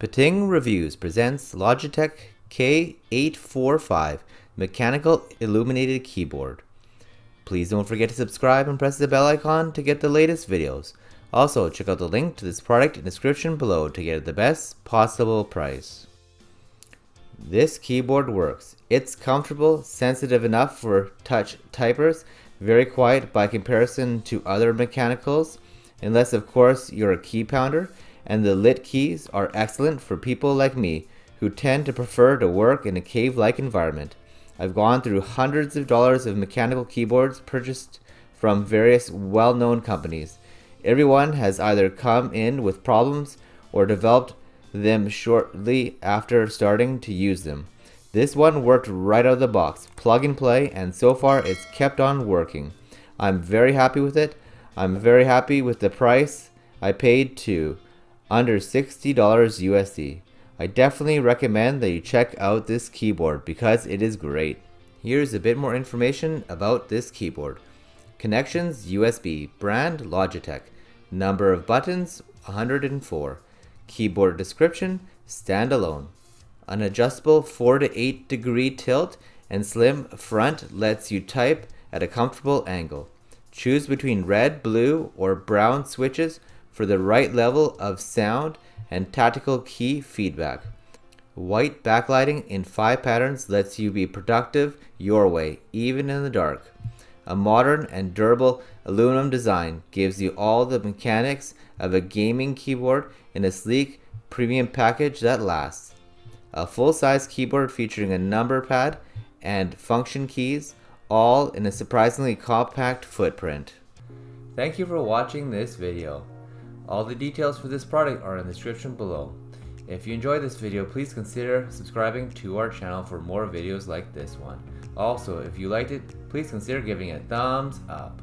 Pating Reviews presents Logitech K845 Mechanical Illuminated Keyboard. Please don't forget to subscribe and press the bell icon to get the latest videos. Also, check out the link to this product in the description below to get the best possible price. This keyboard works. It's comfortable, sensitive enough for touch typers, very quiet by comparison to other mechanicals, unless of course you're a key pounder, and the lit keys are excellent for people like me who tend to prefer to work in a cave-like environment. I've gone through hundreds of dollars of mechanical keyboards purchased from various well-known companies. Everyone has either come in with problems or developed them shortly after starting to use them. This one worked right out of the box, plug and play, and so far it's kept on working. I'm very happy with it. I'm very happy with the price I paid too, under $60 USD. I definitely recommend that you check out this keyboard because it is great. Here's a bit more information about this keyboard. Connections USB, brand Logitech, number of buttons 104. Keyboard description, standalone. An adjustable 4 to 8 degree tilt and slim front lets you type at a comfortable angle. Choose between red, blue, or brown switches for the right level of sound and tactile key feedback. White backlighting in 5 patterns lets you be productive your way, even in the dark. A modern and durable aluminum design gives you all the mechanics of a gaming keyboard in a sleek, premium package that lasts. A full-size keyboard featuring a number pad and function keys, all in a surprisingly compact footprint. Thank you for watching this video. All the details for this product are in the description below. If you enjoyed this video, please consider subscribing to our channel for more videos like this one. Also, if you liked it, please consider giving it a thumbs up.